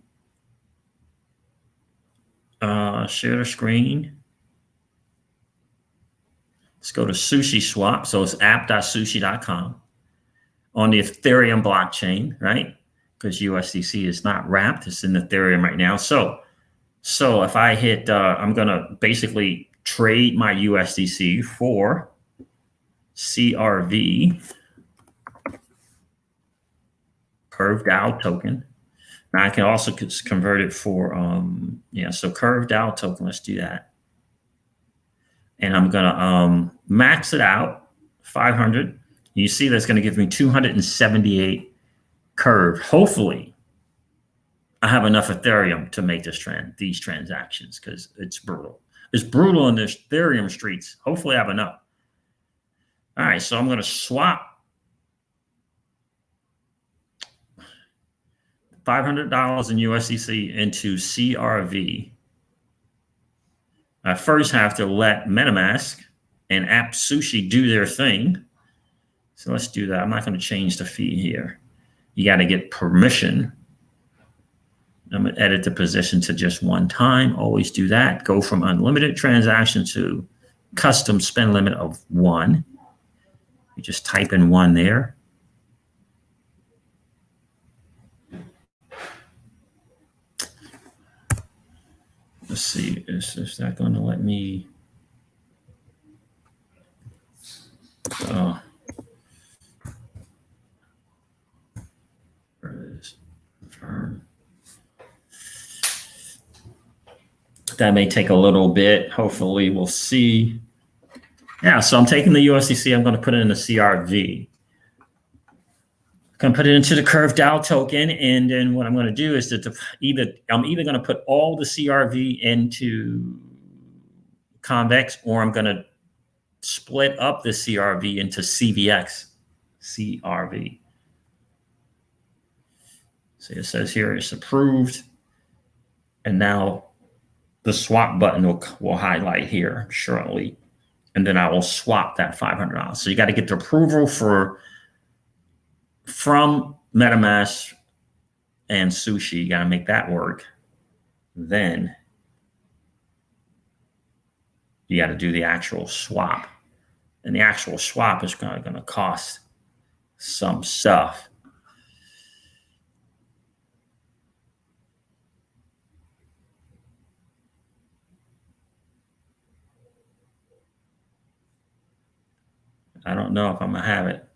Share the screen. Let's go to Sushi Swap. So it's app.sushi.com. On the Ethereum blockchain, right? Because USDC is not wrapped. It's in Ethereum right now. So if I hit, I'm going to basically trade my USDC for CRV, Curve DAO token. Now I can also convert it for, so Curve DAO token. Let's do that. And I'm going to max it out, 500. You see that's going to give me 278 Curve. Hopefully, I have enough Ethereum to make these transactions because it's brutal. It's brutal in the Ethereum streets. Hopefully I have enough. All right, so I'm going to swap $500 in USDC into CRV. I first have to let MetaMask and App Sushi do their thing. So let's do that. I'm not going to change the fee here. You got to get permission. I'm going to edit the position to just one time. Always do that. Go from unlimited transaction to custom spend limit of 1. You just type in 1 there. Let's see, is that going to let me? Oh, where it is? Confirm. That may take a little bit. Hopefully, we'll see. Yeah, so I'm taking the USDC. I'm going to put it in the CRV. I'm going to put it into the Curve DAO token, and then what I'm going to do is I'm either going to put all the CRV into Convex, or I'm going to split up the CRV into CVX CRV. So it says here it's approved, and now the swap button will highlight here shortly, and then I will swap that $500. So you got to get the approval from MetaMask and Sushi. You got to make that work. Then you got to do the actual swap. And the actual swap is going to cost some stuff. I don't know if I'm going to have it.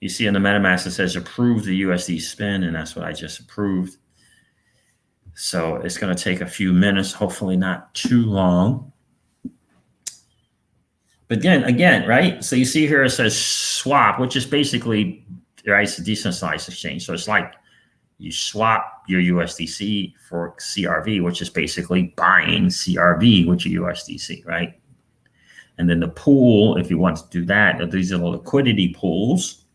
You see in the MetaMask, it says approve the USD spin, and that's what I just approved. So it's going to take a few minutes, hopefully not too long. But again, right? So you see here it says swap, which is basically, right, it's a decentralized exchange. So it's like you swap your USDC for CRV, which is basically buying CRV with your USDC, right? And then the pool, if you want to do that, these are the liquidity pools,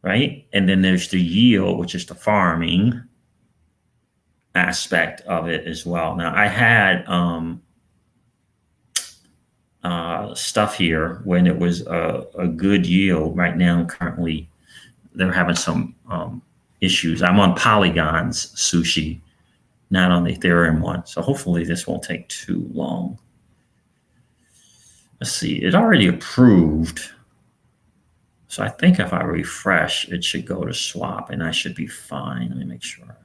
right? And then there's the yield, which is the farming aspect of it as well. Now, I had stuff here when it was a good yield. Right now, currently, they're having some issues. I'm on Polygon's Sushi, not on the Ethereum one. So hopefully this won't take too long. Let's see, it already approved. So I think if I refresh, it should go to swap and I should be fine. Let me make sure.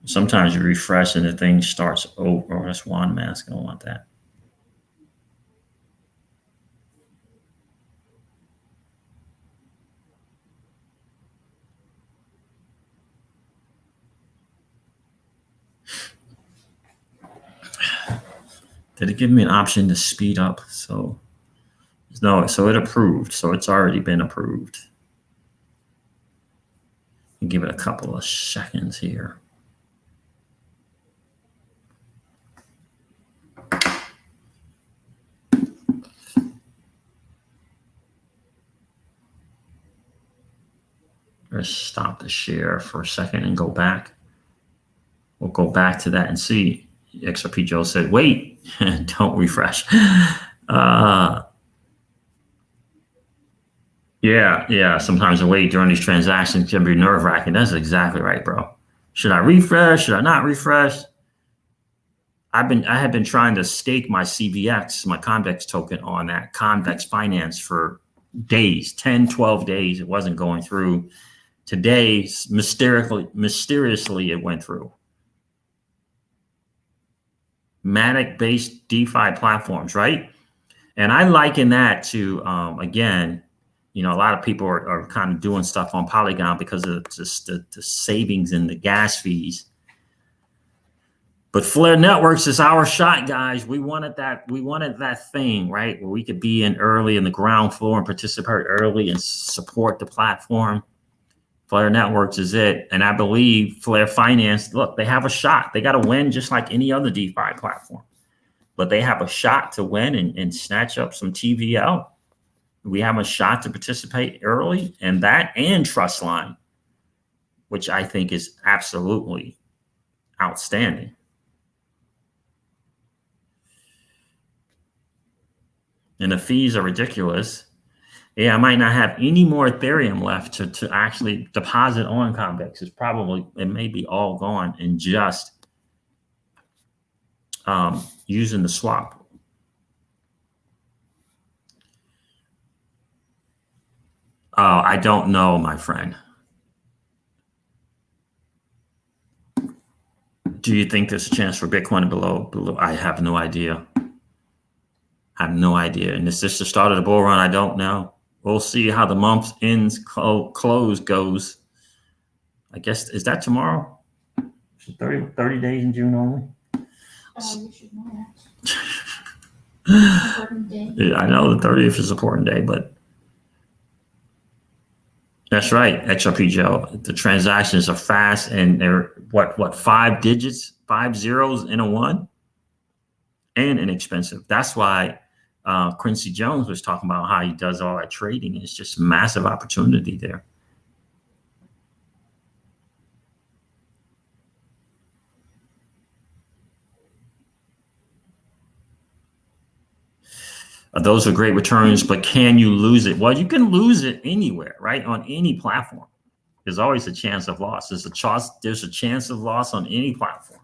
Sometimes you refresh and the thing starts over. Oh, that's one mask. I don't want that. Did it give me an option to speed up? So no, so it approved. So it's already been approved. I'll give it a couple of seconds here. Let's stop the share for a second and go back. We'll go back to that and see. XRP Joe said, wait, don't refresh. Yeah. Sometimes the wait during these transactions can be nerve-wracking. That's exactly right, bro. Should I refresh? Should I not refresh? I had been trying to stake my CVX, my Convex token, on that Convex Finance for days, 10, 12 days. It wasn't going through. Today, mysteriously, it went through. Matic-based DeFi platforms, right? And I liken that to, again, you know, a lot of people are kind of doing stuff on Polygon because of just the savings and the gas fees. But Flare Networks is our shot, guys. We wanted that thing, right, where we could be in early in the ground floor and participate early and support the platform. Flare Networks is it. And I believe Flare Finance, look, they have a shot. They got to win just like any other DeFi platform. But they have a shot to win and snatch up some TVL. We have a shot to participate early, and that and Trustline, which I think is absolutely outstanding. And the fees are ridiculous. Yeah, I might not have any more Ethereum left to actually deposit on Convex. It may be all gone and just using the swap. Oh, I don't know, my friend. Do you think there's a chance for Bitcoin below? I have no idea. I have no idea. And is this the start of the bull run? I don't know. We'll see how the month ends close goes. I guess, is that tomorrow? 30 days in June only? You should know that. Important day. Yeah, I know the 30th is an important day, but that's right. XRP Joe. The transactions are fast and they're what 5 digits, 5 zeros in a 1, and inexpensive. That's why Quincy Jones was talking about how he does all that trading. It's just massive opportunity there. Those are great returns, but can you lose it? Well, you can lose it anywhere, right? On any platform. There's always a chance of loss. There's a chance of loss on any platform.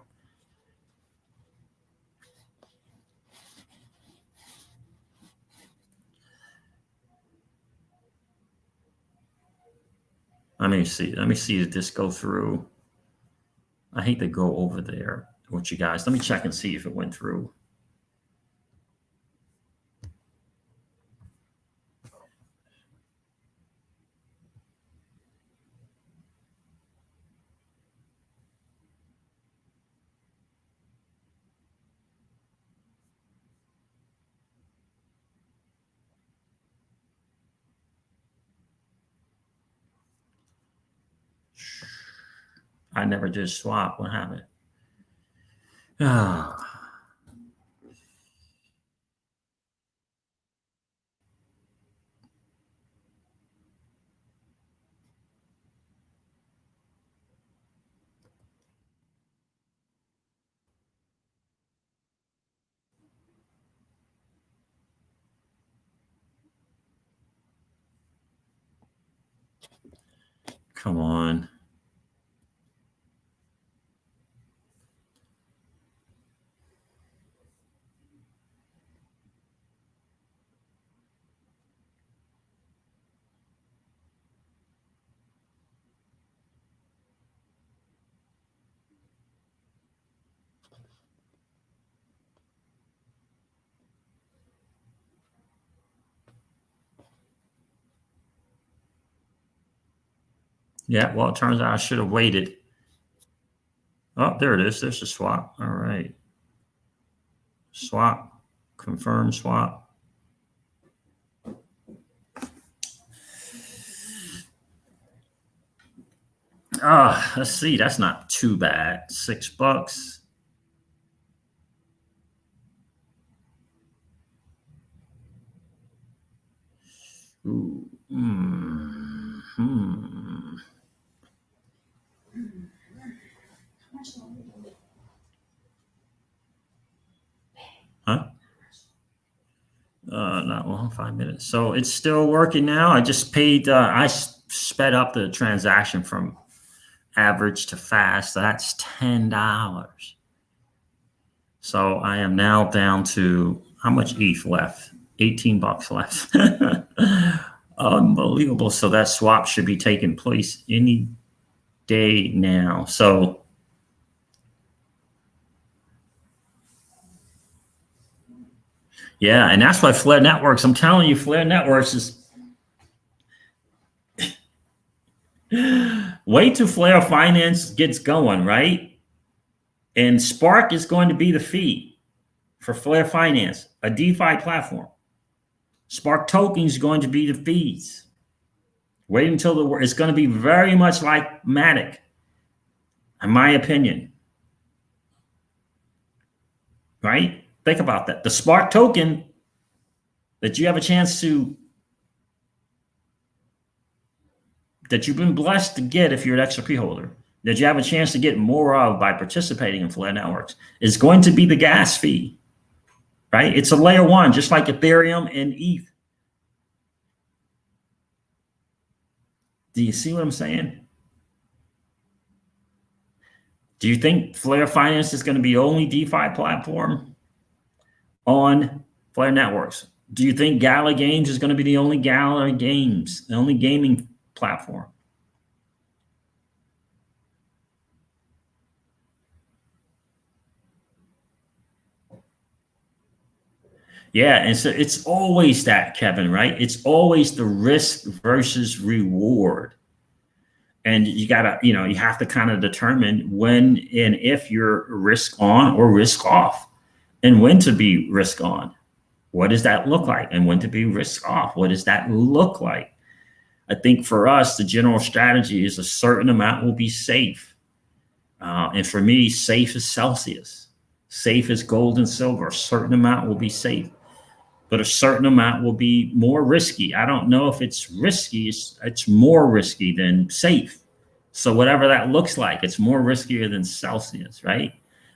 Let me see if this go through. I hate to go over there with you guys. Let me check and see if it went through. I never did swap. What happened? Ah. Come on. Yeah, well, it turns out I should have waited. Oh, there it is. There's a swap. All right. Swap. Confirm swap. Let's see. That's not too bad. $6. Ooh. Huh? Not long, 5 minutes. So it's still working now. I just paid, I sped up the transaction from average to fast. So that's $10. So I am now down to how much ETH left? $18 left. Unbelievable. So that swap should be taking place any day now. So yeah, and that's why Flare Networks, I'm telling you, Flare Networks is wait till Flare Finance gets going, right? And Spark is going to be the fee for Flare Finance, a DeFi platform. Spark token is going to be the fees Wait until it's going to be very much like Matic, in my opinion. Right? Think about that. The Spark token that you have a chance to, that you've been blessed to get if you're an XRP holder, that you have a chance to get more of by participating in Flare Networks, is going to be the gas fee. Right? It's a layer one, just like Ethereum and ETH. Do you see what I'm saying? Do you think Flare Finance is going to be the only DeFi platform on Flare Networks? Do you think Gala Games is going to be the only Gala Games, the only gaming platform? Yeah, and so it's always that, Kevin, right? It's always the risk versus reward. And you gotta, you have to kind of determine when and if you're risk on or risk off, and when to be risk on. What does that look like? And when to be risk off? What does that look like? I think for us, the general strategy is a certain amount will be safe. And for me, safe is Celsius. Safe is gold and silver. A certain amount will be safe, but a certain amount will be more risky. I don't know if it's risky. It's more risky than safe. So whatever that looks like, it's more riskier than Celsius, right?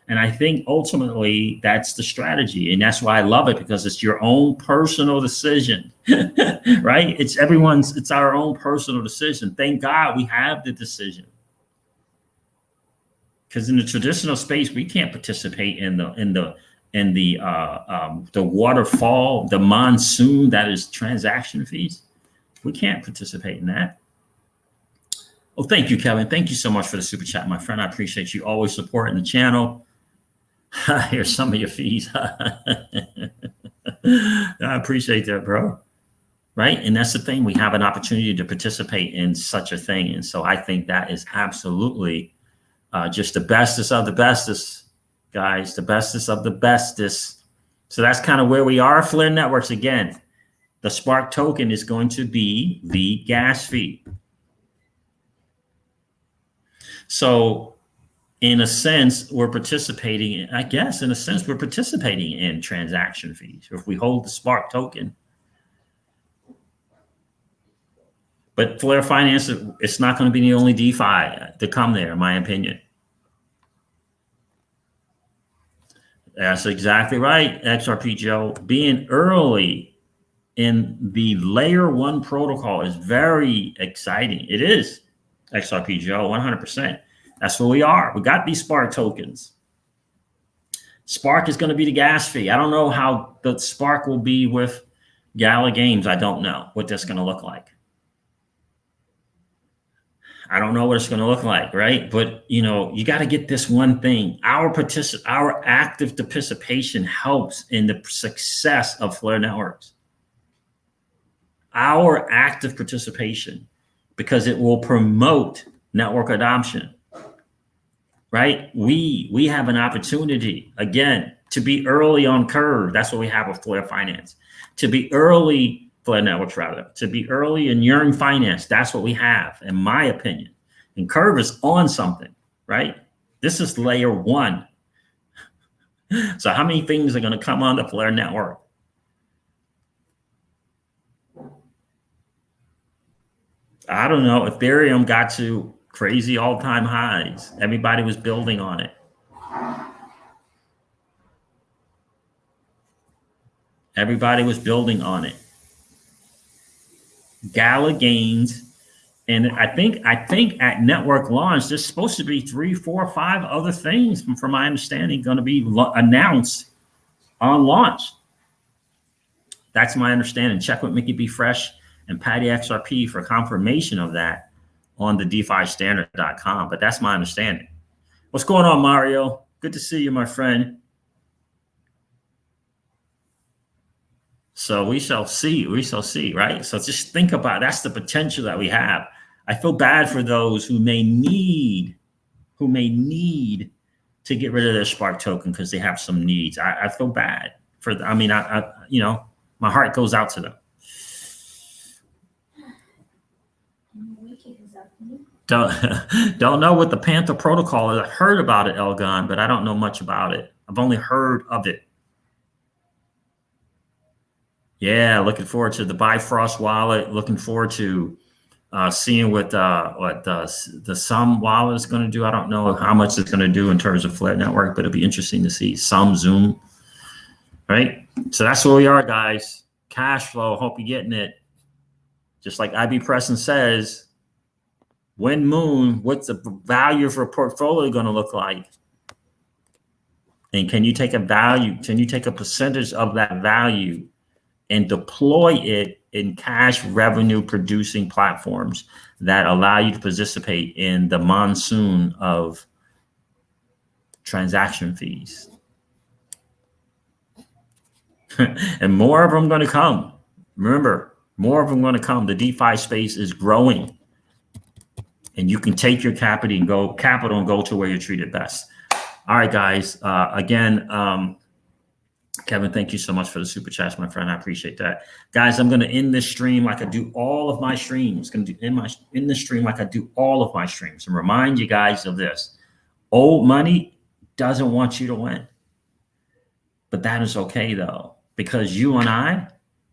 And I think ultimately that's the strategy. And that's why I love it, because it's your own personal decision, right? It's our own personal decision. Thank God we have the decision. Because in the traditional space, we can't participate in the waterfall, the monsoon that is transaction fees. We can't participate in that. Oh, thank you, Kevin. Thank you so much for the super chat, my friend. I appreciate you always supporting the channel. Here's some of your fees. I appreciate that, bro. Right? And that's the thing. We have an opportunity to participate in such a thing. And so I think that is absolutely just the bestest of the bestest, guys, the bestest of the bestest. So that's kind of where we are. Flare Networks, again, the Spark token is going to be the gas fee. So in a sense, we're participating in, I guess, in a sense, we're participating in transaction fees if we hold the Spark token. But Flare Finance, it's not going to be the only DeFi to come there, in my opinion. That's exactly right, XRP Joe. Being early in the layer one protocol is very exciting. It is, XRP Joe, 100%. That's where we are. We got these Spark tokens. Spark is going to be the gas fee. I don't know how the Spark will be with Gala Games. I don't know what that's going to look like. I don't know what it's going to look like, right? But, you got to get this one thing. Our active participation helps in the success of Flare Networks. Our active participation, because it will promote network adoption, right? We have an opportunity, again, to be early on curve. That's what we have with Flare Finance. To be early, Flare Networks rather, to be early in Yearn Finance. That's what we have, in my opinion. And curve is on something, right? This is layer one. So how many things are going to come on the Flare Network? I don't know. Ethereum got to crazy all-time highs. Everybody was building on it. Everybody was building on it. Gala gains, and I think at network launch, there's supposed to be 3, 4, 5 other things, from my understanding, going to be announced on launch. That's my understanding. Check with Mickey B. Fresh and Patty XRP for confirmation of that on the DeFiStandard.com. But that's my understanding. What's going on, Mario? Good to see you, my friend. So we shall see, right? So just think about it. That's the potential that we have. I feel bad for those who may need to get rid of their Spark token because they have some needs. I feel bad for them. I mean, my heart goes out to them. kick us out. Don't know what the Panther protocol is. I heard about it, Elgon, but I don't know much about it. I've only heard of it. Yeah, looking forward to the Bifrost wallet. Looking forward to seeing what the Sum wallet is going to do. I don't know how much it's going to do in terms of Flare Network, but it'll be interesting to see. Sum, Zoom, right? So that's where we are, guys. Cash flow. Hope you're getting it. Just like IB Preston says, when Moon, what's the value of a portfolio going to look like? And can you take a value? Can you take a percentage of that value and deploy it in cash revenue producing platforms that allow you to participate in the monsoon of transaction fees? And more of them going to come. Remember, more of them going to come. The DeFi space is growing. And you can take your capital and go to where you're treated best. All right, guys. Again, Kevin, thank you so much for the super chats, my friend. I appreciate that. Guys, I'm going to end this stream like I do all of my streams. Going to in the stream like I do all of my streams, and remind you guys of this. Old money doesn't want you to win. But that is okay, though, because you and I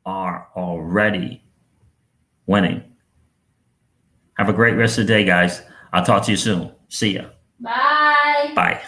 are already winning. Have a great rest of the day, guys. I'll talk to you soon. See ya. Bye. Bye.